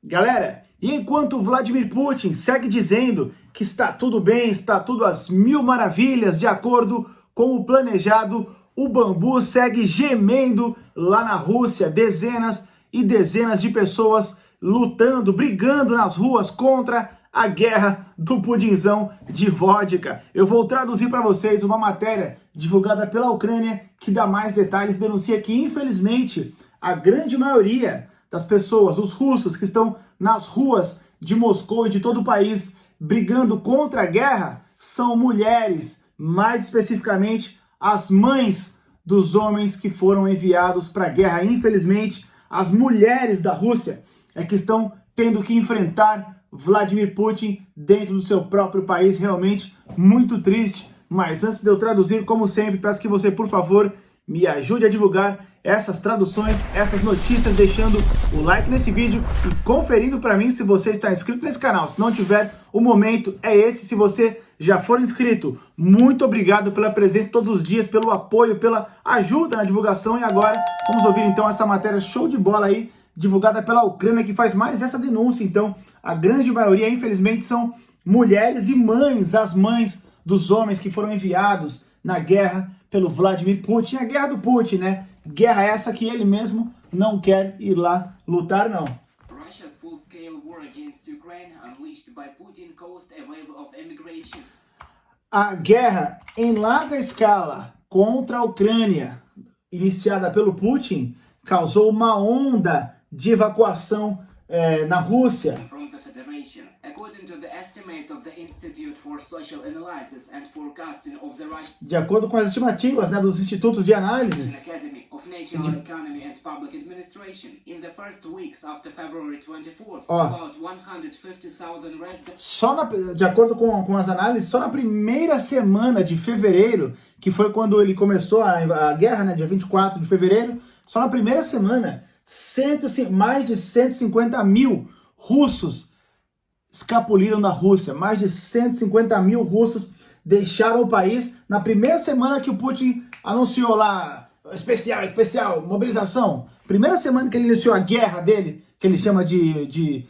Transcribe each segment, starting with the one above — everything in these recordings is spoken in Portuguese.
Galera, e enquanto Vladimir Putin segue dizendo que está tudo bem, está tudo às mil maravilhas, de acordo com o planejado, o bambu segue gemendo lá na Rússia, dezenas e dezenas de pessoas lutando, brigando nas ruas contra a guerra do pudinzão de vodka. Eu vou traduzir para vocês uma matéria divulgada pela Ucrânia que dá mais detalhes, denuncia que infelizmente a grande maioria das pessoas, os russos que estão nas ruas de Moscou e de todo o país brigando contra a guerra, são mulheres, mais especificamente as mães dos homens que foram enviados para a guerra. Infelizmente, as mulheres da Rússia é que estão tendo que enfrentar Vladimir Putin dentro do seu próprio país. Realmente muito triste, mas antes de eu traduzir, como sempre, peço que você, por favor, me ajude a divulgar essas traduções, essas notícias, deixando o like nesse vídeo e conferindo para mim se você está inscrito nesse canal. Se não tiver, o momento é esse. Se você já for inscrito, muito obrigado pela presença todos os dias, pelo apoio, pela ajuda na divulgação. E agora vamos ouvir então essa matéria show de bola aí, divulgada pela Ucrânia, que faz mais essa denúncia. Então, a grande maioria, infelizmente, são mulheres e mães, as mães dos homens que foram enviados na guerra pelo Vladimir Putin. A guerra do Putin, né? Guerra essa que ele mesmo não quer ir lá lutar, não. Russia's full-scale war against Ukraine, unleashed by Putin, caused a wave of emigration. A guerra em larga escala contra a Ucrânia, iniciada pelo Putin, causou uma onda de evacuação na Rússia. From the Federation, according to the estimates of the Institute for Social Analysis and Forecasting of the Russian De acordo com as estimativas, né, dos institutos de análises, Academy of National Economy and Public Administration, in the first weeks after February 24th, about 150,000 residents. de acordo com as análises, só na primeira semana de fevereiro, que foi quando ele começou a guerra, né, dia 24 de fevereiro, só na primeira semana, mais de 150 mil russos escapuliram da Rússia. Mais de 150 mil russos deixaram o país na primeira semana que o Putin anunciou lá, especial, mobilização. Primeira semana que ele iniciou a guerra dele, que ele chama de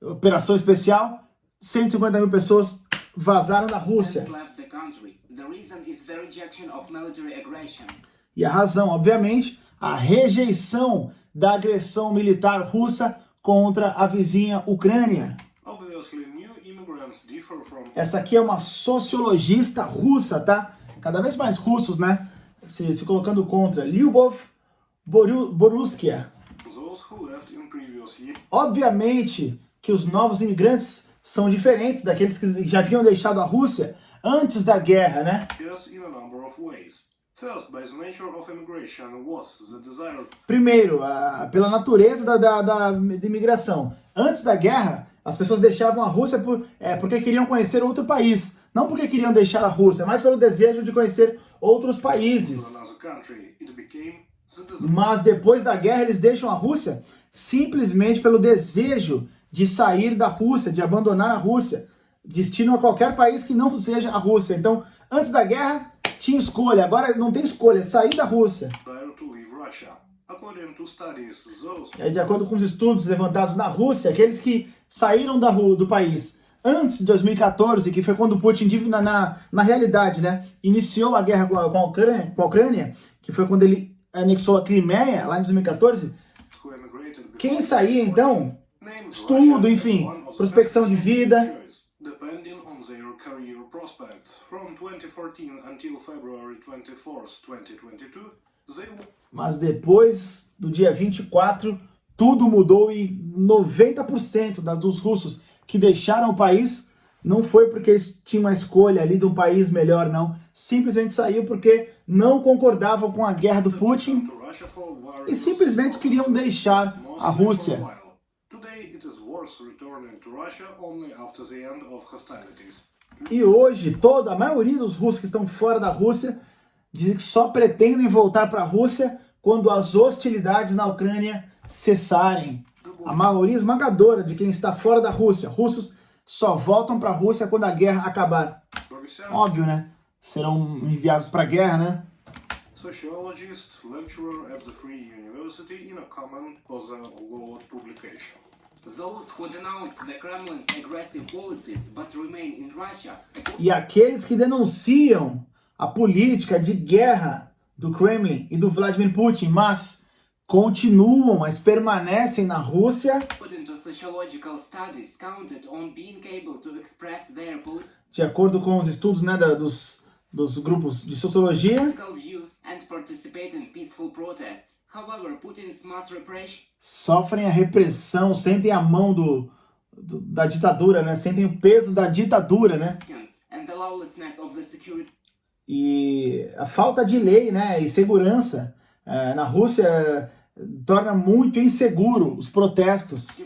operação especial, 150 mil pessoas vazaram da Rússia. Left the country. The reason is the rejection of military aggression. E a razão, obviamente, a rejeição da agressão militar russa contra a vizinha Ucrânia. Essa aqui é uma sociologista russa, tá? Cada vez mais russos, né? Se colocando contra. Lyubov Boruskia. Obviamente que os novos imigrantes são diferentes daqueles que já haviam deixado a Rússia antes da guerra, né? Primeiro, pela natureza da imigração. Antes da guerra, as pessoas deixavam a Rússia porque queriam conhecer outro país. Não porque queriam deixar a Rússia, mas pelo desejo de conhecer outros países. Mas depois da guerra, eles deixam a Rússia simplesmente pelo desejo de sair da Rússia, de abandonar a Rússia. Destinam a qualquer país que não seja a Rússia. Então, antes da guerra, tinha escolha. Agora não tem escolha, é sair da Rússia. De acordo com os estudos levantados na Rússia, aqueles que saíram do país antes de 2014, que foi quando Putin, na realidade, né, iniciou a guerra com a Ucrânia, que foi quando ele anexou a Crimeia, lá em 2014, quem saía, então, estudo, enfim, prospecção de vida. Mas depois do dia 24, tudo mudou e 90% dos russos que deixaram o país não foi porque eles tinham uma escolha ali de um país melhor, não. Simplesmente saiu porque não concordavam com a guerra do Putin e simplesmente queriam deixar a Rússia. E hoje, a maioria dos russos que estão fora da Rússia dizem que só pretendem voltar para a Rússia quando as hostilidades na Ucrânia cessarem. A maioria esmagadora de quem está fora da Rússia, russos, só voltam para a Rússia quando a guerra acabar. Óbvio, né? Serão enviados para a guerra, né? Sociologist, lecturer at the Free University in a comment on the World publication. E aqueles que denunciam a política de guerra do Kremlin e do Vladimir Putin, mas continuam, mas permanecem na Rússia, de acordo com os estudos, né, dos grupos de sociologia, sofrem a repressão, sentem a mão da ditadura, né? Sentem o peso da ditadura, né? E a falta de lei, né, e segurança na Rússia torna muito inseguro os protestos.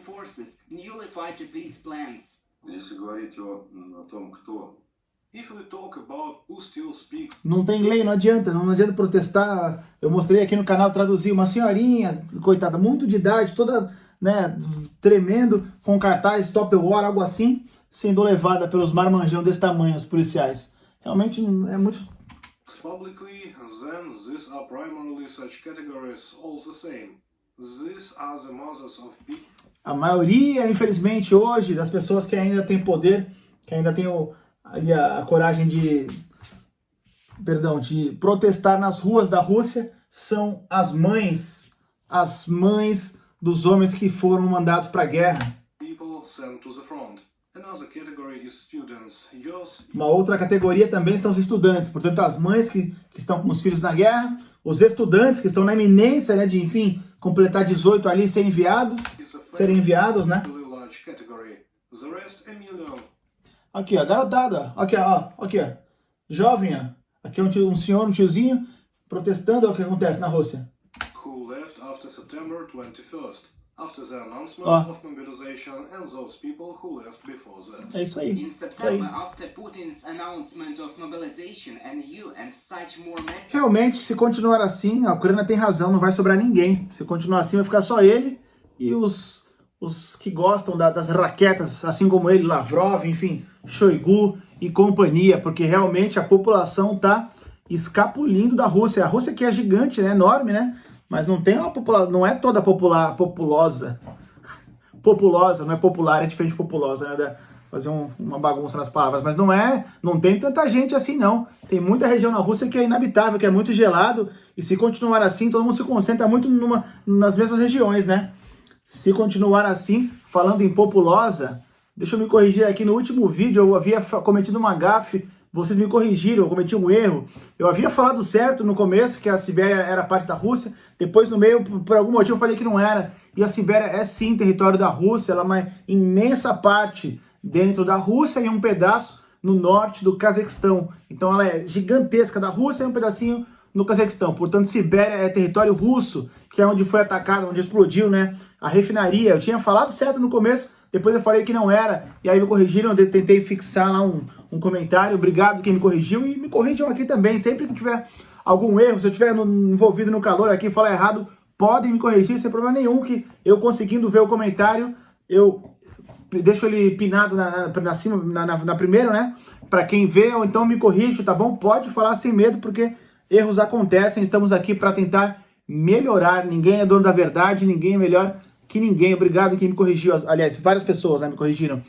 Não tem lei, não adianta protestar. Eu mostrei aqui no canal, traduzi uma senhorinha, coitada, muito de idade, toda, né, tremendo, com cartaz Stop the War, algo assim, sendo levada pelos marmanjão desse tamanho, os policiais. Realmente é muito... Publicly, then these are primarily such categories all the same. These are the mothers of people. A maioria, infelizmente, hoje, das pessoas que ainda tem poder, que ainda tem a coragem de protestar nas ruas da Rússia, são as mães dos homens que foram mandados para a guerra. People sent to the front. Another category is students. Uma outra categoria também são os estudantes, portanto as mães que estão com os filhos na guerra, os estudantes que estão na iminência, né, de, enfim, completar 18 ali, serem enviados, né? Aqui, ó, garotada, aqui, ó, jovem, ó. Aqui um senhor, um tiozinho, protestando, é o que acontece na Rússia. Who left after September 21st. After the announcement of mobilization and those people who left before that. É isso aí. In September, after Putin's announcement of mobilization and such more men. Realmente, se continuar assim, a Ucrânia tem razão, não vai sobrar ninguém. Se continuar assim, vai ficar só ele e os que gostam das raquetas, assim como ele, Lavrov, enfim, Shoigu e companhia, porque realmente a população tá escapulindo da Rússia. A Rússia que é gigante, né, enorme, né? Mas não tem uma população, não é toda populosa, não é popular, é diferente de populosa, né? Fazer uma bagunça nas palavras, mas não tem tanta gente assim não. Tem muita região na Rússia que é inabitável, que é muito gelado, e se continuar assim, todo mundo se concentra muito nas mesmas regiões, né? Se continuar assim, falando em populosa, deixa eu me corrigir aqui, no último vídeo eu havia cometido uma gafe. Vocês me corrigiram, eu cometi um erro. Eu havia falado certo no começo, que a Sibéria era parte da Rússia. Depois, no meio, por algum motivo, eu falei que não era. E a Sibéria é sim território da Rússia. Ela é uma imensa parte dentro da Rússia e um pedaço no norte do Cazaquistão. Então ela é gigantesca da Rússia e um pedacinho no Cazaquistão. Portanto, Sibéria é território russo, que é onde foi atacado, onde explodiu, né, a refinaria. Eu tinha falado certo no começo, depois eu falei que não era, e aí me corrigiram, eu tentei fixar lá um comentário. Obrigado quem me corrigiu, e me corrijam aqui também, sempre que tiver algum erro, se eu estiver envolvido no calor aqui, falar errado, podem me corrigir sem problema nenhum, que eu conseguindo ver o comentário, eu deixo ele pinado na primeira, né, para quem vê, ou então me corrijo, tá bom? Pode falar sem medo, porque erros acontecem, estamos aqui para tentar melhorar, ninguém é dono da verdade, ninguém é melhor que ninguém. Obrigado quem me corrigiu, aliás, várias pessoas, né, me corrigiram.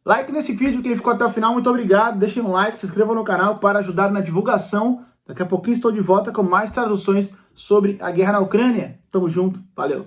Like nesse vídeo, quem ficou até o final, muito obrigado, deixem um like, se inscrevam no canal para ajudar na divulgação. Daqui a pouquinho estou de volta com mais traduções sobre a guerra na Ucrânia. Tamo junto, valeu!